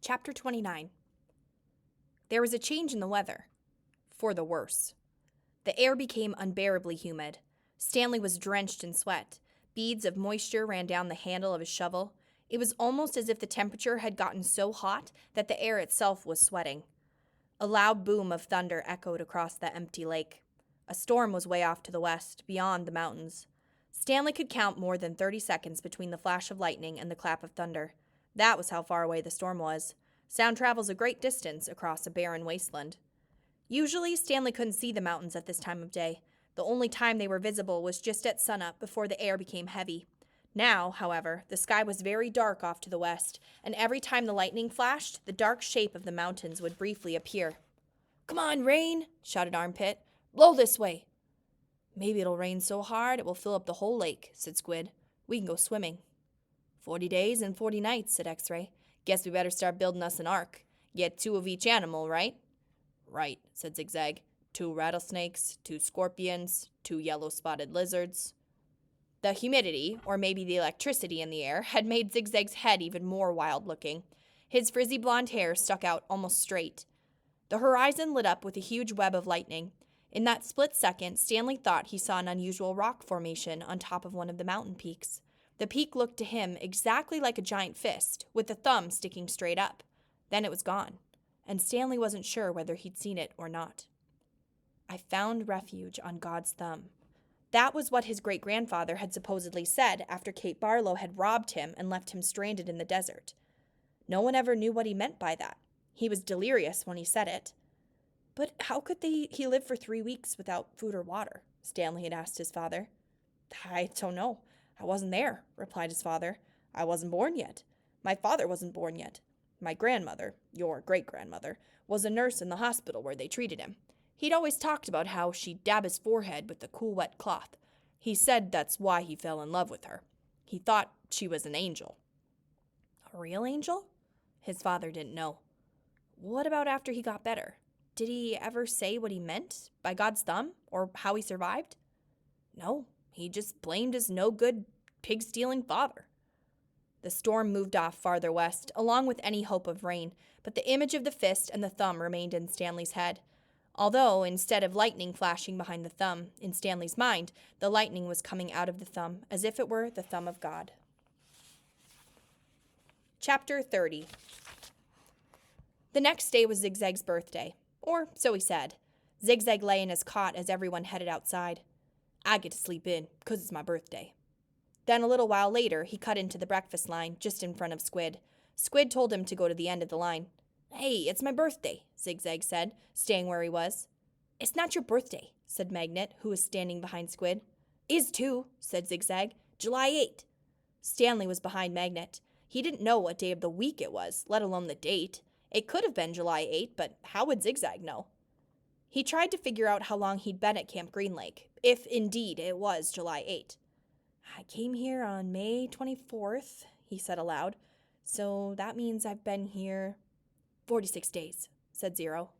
Chapter 29. There was a change in the weather. For the worse. The air became unbearably humid. Stanley was drenched in sweat. Beads of moisture ran down the handle of his shovel. It was almost as if the temperature had gotten so hot that the air itself was sweating. A loud boom of thunder echoed across the empty lake. A storm was way off to the west, beyond the mountains. Stanley could count more than 30 seconds between the flash of lightning and the clap of thunder. That was how far away the storm was. Sound travels a great distance across a barren wasteland. Usually, Stanley couldn't see the mountains at this time of day. The only time they were visible was just at sunup before the air became heavy. Now, however, the sky was very dark off to the west, and every time the lightning flashed, the dark shape of the mountains would briefly appear. "Come on, rain!" shouted Armpit. "Blow this way!" "Maybe it'll rain so hard it will fill up the whole lake," said Squid. "We can go swimming." 40 days and 40 nights, said X-Ray. "Guess we better start building us an ark. Get 2 of each animal, right?" "Right," said Zigzag. 2 rattlesnakes, 2 scorpions, 2 yellow-spotted lizards. The humidity, or maybe the electricity in the air, had made Zigzag's head even more wild-looking. His frizzy blonde hair stuck out almost straight. The horizon lit up with a huge web of lightning. In that split second, Stanley thought he saw an unusual rock formation on top of one of the mountain peaks. The peak looked to him exactly like a giant fist, with the thumb sticking straight up. Then it was gone, and Stanley wasn't sure whether he'd seen it or not. "I found refuge on God's thumb." That was what his great-grandfather had supposedly said after Kate Barlow had robbed him and left him stranded in the desert. No one ever knew what he meant by that. He was delirious when he said it. But how could he live for 3 weeks without food or water? Stanley had asked his father. "I don't know. I wasn't there," replied his father. "I wasn't born yet. My father wasn't born yet. My grandmother, your great-grandmother, was a nurse in the hospital where they treated him. He'd always talked about how she'd dab his forehead with the cool wet cloth. He said that's why he fell in love with her. He thought she was an angel." "A real angel?" His father didn't know. "What about after he got better? Did he ever say what he meant by God's thumb, or how he survived?" "No, he just blamed his no-good, pig-stealing father." The storm moved off farther west, along with any hope of rain, but the image of the fist and the thumb remained in Stanley's head. Although, instead of lightning flashing behind the thumb, in Stanley's mind, the lightning was coming out of the thumb, as if it were the thumb of God. Chapter 30. The next day was Zigzag's birthday, or so he said. Zigzag lay in his cot as everyone headed outside. "I get to sleep in, 'cause it's my birthday." Then a little while later, he cut into the breakfast line, just in front of Squid. Squid told him to go to the end of the line. "Hey, it's my birthday," Zigzag said, staying where he was. "It's not your birthday," said Magnet, who was standing behind Squid. "Is too," said Zigzag. "July 8th. Stanley was behind Magnet. He didn't know what day of the week it was, let alone the date. It could have been July 8th, but how would Zigzag know? He tried to figure out how long he'd been at Camp Green Lake, if indeed it was July 8th. "I came here on May 24th, he said aloud. "So that means I've been here 46 days, said Zero.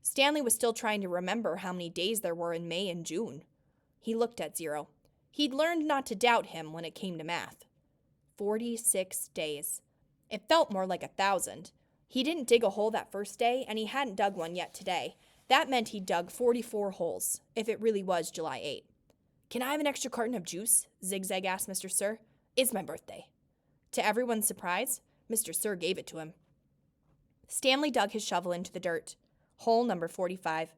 Stanley was still trying to remember how many days there were in May and June. He looked at Zero. He'd learned not to doubt him when it came to math. 46 days. It felt more like 1,000. He didn't dig a hole that first day, and he hadn't dug one yet today. That meant he'd dug 44 holes, if it really was July 8th. "Can I have an extra carton of juice?" Zigzag asked Mr. Sir. "It's my birthday." To everyone's surprise, Mr. Sir gave it to him. Stanley dug his shovel into the dirt. Hole number 45.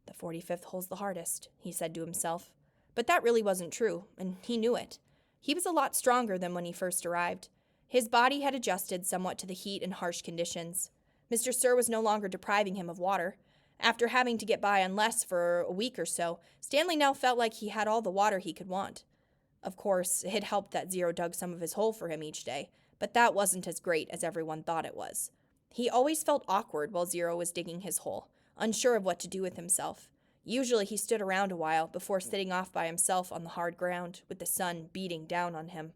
"The 45th hole's the hardest," he said to himself. But that really wasn't true, and he knew it. He was a lot stronger than when he first arrived. His body had adjusted somewhat to the heat and harsh conditions. Mr. Sir was no longer depriving him of water. After having to get by on less for a week or so, Stanley now felt like he had all the water he could want. Of course, it helped that Zero dug some of his hole for him each day, but that wasn't as great as everyone thought it was. He always felt awkward while Zero was digging his hole, unsure of what to do with himself. Usually he stood around a while before sitting off by himself on the hard ground with the sun beating down on him.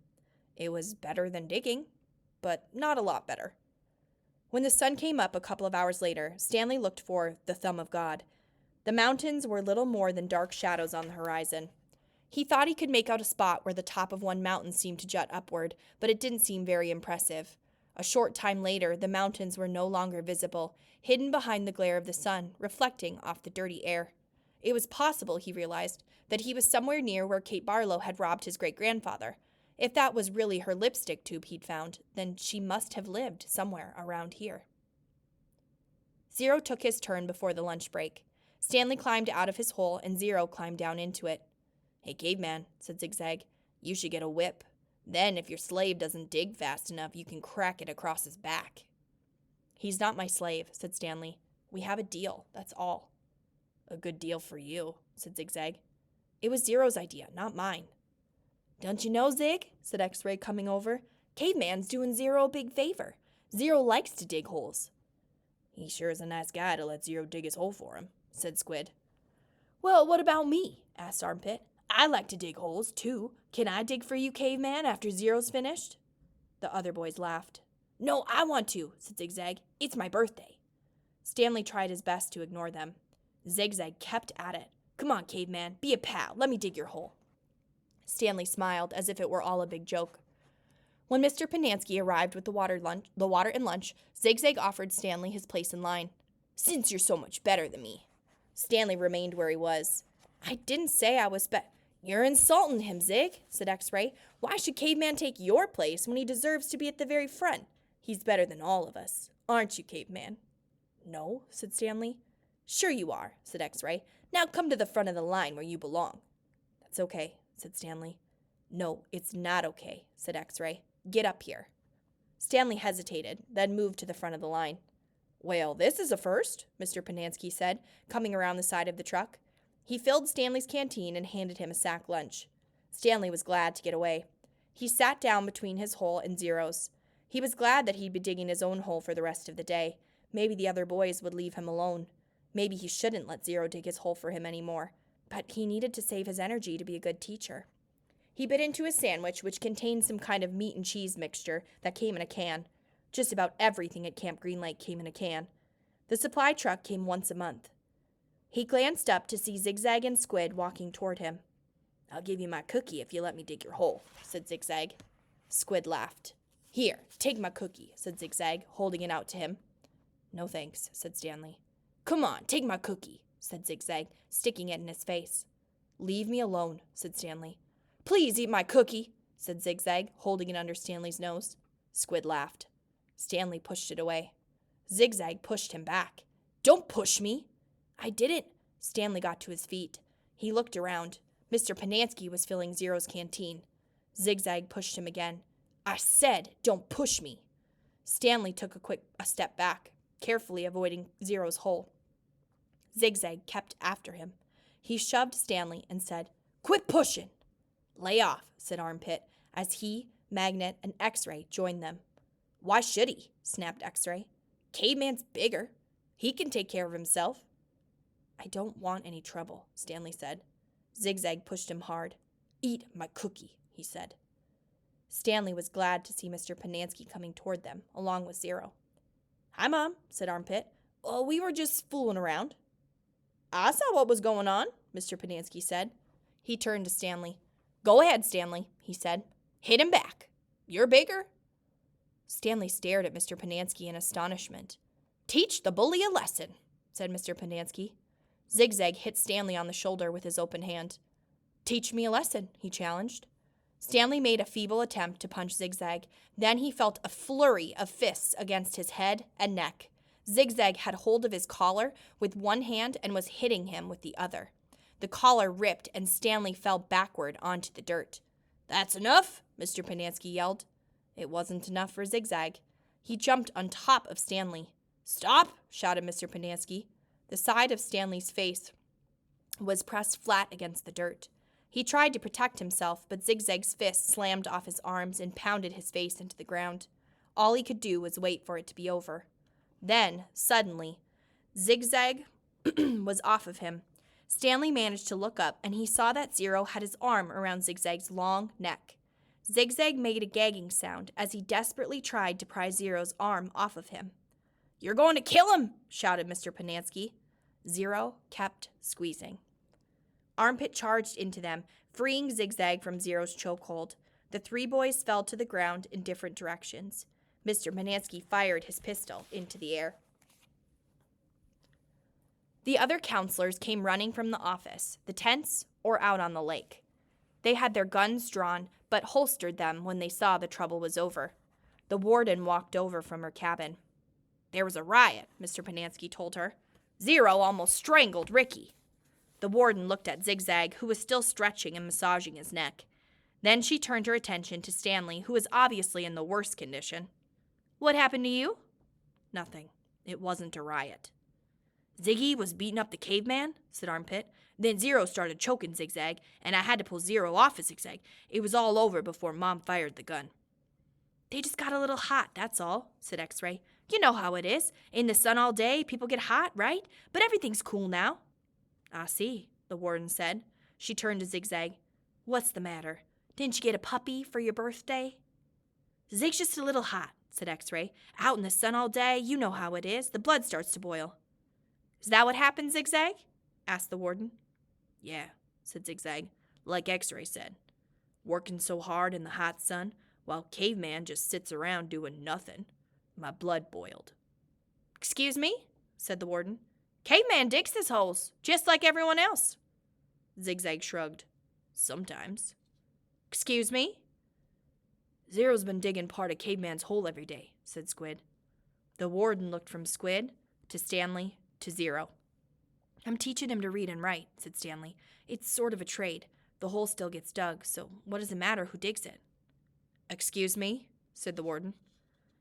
It was better than digging, but not a lot better. When the sun came up a couple of hours later, Stanley looked for the thumb of God. The mountains were little more than dark shadows on the horizon. He thought he could make out a spot where the top of one mountain seemed to jut upward, but it didn't seem very impressive. A short time later, the mountains were no longer visible, hidden behind the glare of the sun, reflecting off the dirty air. It was possible, he realized, that he was somewhere near where Kate Barlow had robbed his great-grandfather. If that was really her lipstick tube he'd found, then she must have lived somewhere around here. Zero took his turn before the lunch break. Stanley climbed out of his hole, and Zero climbed down into it. "Hey, caveman," said Zigzag, "you should get a whip. Then, if your slave doesn't dig fast enough, you can crack it across his back." "He's not my slave," said Stanley. "We have a deal, that's all." "A good deal for you," said Zigzag. "It was Zero's idea, not mine." "Don't you know, Zig?" said X-Ray, coming over. "Caveman's doing Zero a big favor. Zero likes to dig holes." "He sure is a nice guy to let Zero dig his hole for him," said Squid. "Well, what about me?" asked Armpit. "I like to dig holes, too. Can I dig for you, Caveman, after Zero's finished?" The other boys laughed. "No, I want to," said Zigzag. "It's my birthday." Stanley tried his best to ignore them. Zigzag kept at it. "Come on, Caveman, be a pal. Let me dig your hole." Stanley smiled as if it were all a big joke. When Mr. Pinansky arrived with the water and lunch, Zigzag offered Stanley his place in line. "Since you're so much better than me." Stanley remained where he was. "I didn't say I was "You're insulting him, Zig," said X-Ray. "Why should Caveman take your place when he deserves to be at the very front? He's better than all of us. Aren't you, Caveman?" "No," said Stanley. "Sure you are," said X-Ray. "Now come to the front of the line where you belong." "That's okay," said Stanley. "No, it's not okay," said X-Ray. "Get up here." Stanley hesitated, then moved to the front of the line. "Well, this is a first," Mr. Pinansky said, coming around the side of the truck. He filled Stanley's canteen and handed him a sack lunch. Stanley was glad to get away. He sat down between his hole and Zero's. He was glad that he'd be digging his own hole for the rest of the day. Maybe the other boys would leave him alone. Maybe he shouldn't let Zero dig his hole for him anymore. But he needed to save his energy to be a good teacher. He bit into his sandwich, which contained some kind of meat and cheese mixture that came in a can. Just about everything at Camp Green Lake came in a can. The supply truck came once a month. He glanced up to see Zigzag and Squid walking toward him. "I'll give you my cookie if you let me dig your hole," said Zigzag. Squid laughed. "Here, take my cookie," said Zigzag, holding it out to him. "No thanks," said Stanley. "Come on, take my cookie," said Zigzag, sticking it in his face. "Leave me alone," said Stanley. "Please eat my cookie," said Zigzag, holding it under Stanley's nose. Squid laughed. Stanley pushed it away. Zigzag pushed him back. "Don't push me." "I didn't." Stanley got to his feet. He looked around. Mr. Pinansky was filling Zero's canteen. Zigzag pushed him again. "I said, don't push me." Stanley took a step back, carefully avoiding Zero's hole. Zigzag kept after him. He shoved Stanley and said, "Quit pushing." "Lay off," said Armpit, as he, Magnet, and X-Ray joined them. "Why should he?" snapped X-Ray. "Caveman's bigger. He can take care of himself." "I don't want any trouble," Stanley said. Zigzag pushed him hard. "Eat my cookie," he said. Stanley was glad to see Mr. Pinansky coming toward them, along with Zero. "Hi, Mom," said Armpit. "Oh, we were just fooling around." "I saw what was going on," Mr. Pinansky said. He turned to Stanley. "Go ahead, Stanley," he said. "Hit him back. You're bigger." Stanley stared at Mr. Pinansky in astonishment. "Teach the bully a lesson," said Mr. Pinansky. Zigzag hit Stanley on the shoulder with his open hand. "Teach me a lesson," he challenged. Stanley made a feeble attempt to punch Zigzag. Then he felt a flurry of fists against his head and neck. Zigzag had hold of his collar with one hand and was hitting him with the other. The collar ripped and Stanley fell backward onto the dirt. "That's enough," Mr. Pinansky yelled. It wasn't enough for Zigzag. He jumped on top of Stanley. "Stop!" shouted Mr. Pinansky. The side of Stanley's face was pressed flat against the dirt. He tried to protect himself, but Zigzag's fist slammed off his arms and pounded his face into the ground. All he could do was wait for it to be over. Then, suddenly, Zigzag was off of him. Stanley managed to look up, and he saw that Zero had his arm around Zigzag's long neck. Zigzag made a gagging sound as he desperately tried to pry Zero's arm off of him. "You're going to kill him!" shouted Mr. Pinansky. Zero kept squeezing. Armpit charged into them, freeing Zigzag from Zero's chokehold. The three boys fell to the ground in different directions. Mr. Panansky fired his pistol into the air. The other counselors came running from the office, the tents, or out on the lake. They had their guns drawn, but holstered them when they saw the trouble was over. The warden walked over from her cabin. "There was a riot," Mr. Panansky told her. "Zero almost strangled Ricky." The warden looked at Zigzag, who was still stretching and massaging his neck. Then she turned her attention to Stanley, who was obviously in the worst condition. "What happened to you?" "Nothing. It wasn't a riot." "Ziggy was beating up the caveman," said Armpit. "Then Zero started choking Zigzag, and I had to pull Zero off of Zigzag. It was all over before Mom fired the gun." "They just got a little hot, that's all," said X-Ray. "You know how it is. In the sun all day, people get hot, right? But everything's cool now." "I see," the warden said. She turned to Zigzag. "What's the matter? Didn't you get a puppy for your birthday?" "Zig's just a little hot," said X-Ray. "Out in the sun all day, you know how it is. The blood starts to boil." "Is that what happened, Zigzag?" asked the warden. "Yeah," said Zigzag, "like X-Ray said. Working so hard in the hot sun, while Caveman just sits around doing nothing. My blood boiled." "Excuse me?" said the warden. "Caveman digs his holes, just like everyone else." Zigzag shrugged. "Sometimes." "Excuse me?" "Zero's been digging part of Caveman's hole every day," said Squid. The warden looked from Squid to Stanley to Zero. "I'm teaching him to read and write," said Stanley. "It's sort of a trade. The hole still gets dug, so what does it matter who digs it?" "Excuse me?" said the warden.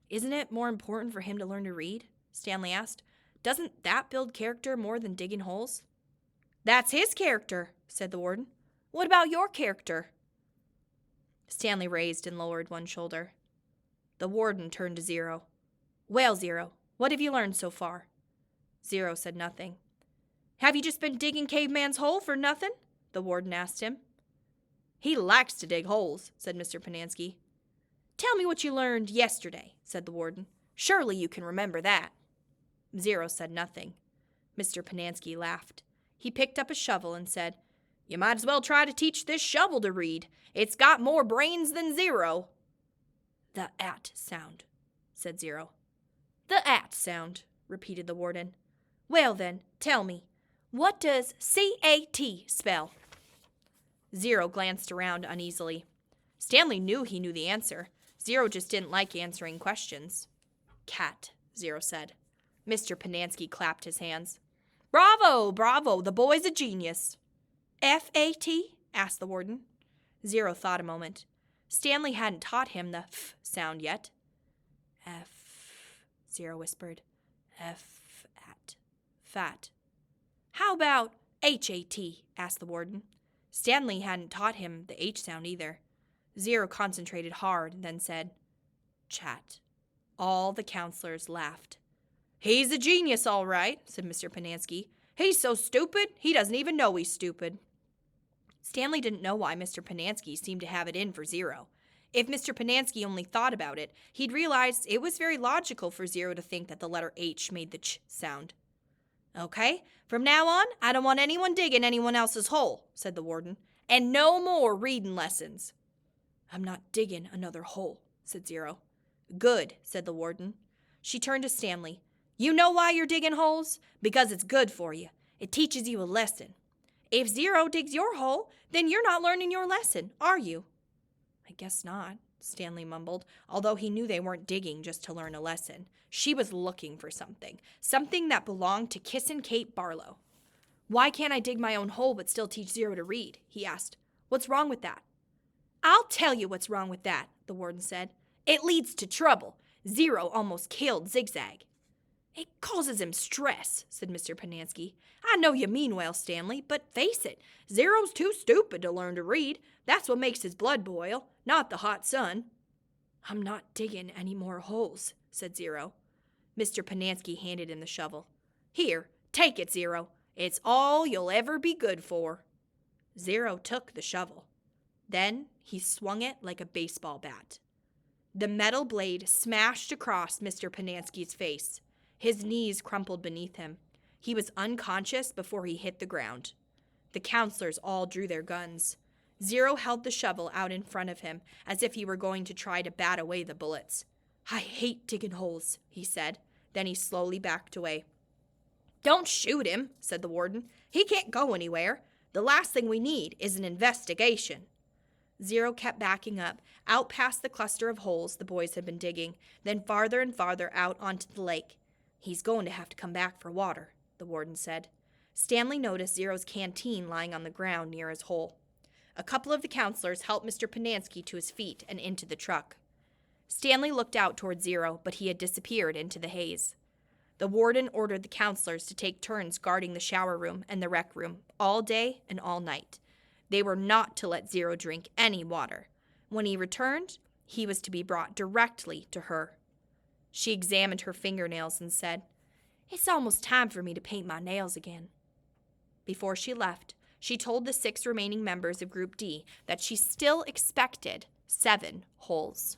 "Isn't it more important for him to learn to read?" Stanley asked. "Doesn't that build character more than digging holes?" "That's his character," said the warden. "What about your character?" Stanley raised and lowered one shoulder. The warden turned to Zero. "Well, Zero, what have you learned so far?" Zero said nothing. "Have you just been digging Caveman's hole for nothing?" the warden asked him. "He likes to dig holes," said Mr. Panansky. "Tell me what you learned yesterday," said the warden. "Surely you can remember that." Zero said nothing. Mr. Panansky laughed. He picked up a shovel and said, "You might as well try to teach this shovel to read. It's got more brains than Zero." "The at sound," said Zero. "The at sound," repeated the warden. "Well then, tell me, what does C-A-T spell?" Zero glanced around uneasily. Stanley knew he knew the answer. Zero just didn't like answering questions. "Cat," Zero said. Mr. Panansky clapped his hands. "Bravo, bravo, the boy's a genius." "F-A-T?" asked the warden. Zero thought a moment. Stanley hadn't taught him the F sound yet. "F," Zero whispered. "F-at. Fat." "How about H-A-T?" asked the warden. Stanley hadn't taught him the H sound either. Zero concentrated hard, then said, "Chat." All the counselors laughed. "He's a genius, all right," said Mr. Panansky. "He's so stupid, he doesn't even know he's stupid." Stanley didn't know why Mr. Panansky seemed to have it in for Zero. If Mr. Panansky only thought about it, he'd realize it was very logical for Zero to think that the letter H made the ch sound. "Okay, from now on, I don't want anyone digging anyone else's hole," said the warden. "And no more reading lessons." "I'm not digging another hole," said Zero. "Good," said the warden. She turned to Stanley. "You know why you're digging holes? Because it's good for you. It teaches you a lesson. If Zero digs your hole, then you're not learning your lesson, are you?" "I guess not," Stanley mumbled, although he knew they weren't digging just to learn a lesson. She was looking for something that belonged to Kissin' Kate Barlow. "Why can't I dig my own hole but still teach Zero to read?" he asked. "What's wrong with that?" "I'll tell you what's wrong with that," the warden said. "It leads to trouble. Zero almost killed Zigzag." "It causes him stress," said Mr. Panansky. "I know you mean well, Stanley, but face it, Zero's too stupid to learn to read. That's what makes his blood boil, not the hot sun." "I'm not digging any more holes," said Zero. Mr. Panansky handed him the shovel. "Here, take it, Zero. It's all you'll ever be good for." Zero took the shovel. Then he swung it like a baseball bat. The metal blade smashed across Mr. Panansky's face. His knees crumpled beneath him. He was unconscious before he hit the ground. The counselors all drew their guns. Zero held the shovel out in front of him as if he were going to try to bat away the bullets. I hate digging holes, he said. Then he slowly backed away. Don't shoot him, said the warden. He can't go anywhere. The last thing we need is an investigation. Zero kept backing up, out past the cluster of holes the boys had been digging, then farther and farther out onto the lake. He's going to have to come back for water, the warden said. Stanley noticed Zero's canteen lying on the ground near his hole. A couple of the counselors helped Mr. Pinansky to his feet and into the truck. Stanley looked out toward Zero, but he had disappeared into the haze. The warden ordered the counselors to take turns guarding the shower room and the rec room all day and all night. They were not to let Zero drink any water. When he returned, he was to be brought directly to her. She examined her fingernails and said, "It's almost time for me to paint my nails again." Before she left, she told the 6 remaining members of Group D that she still expected 7 holes.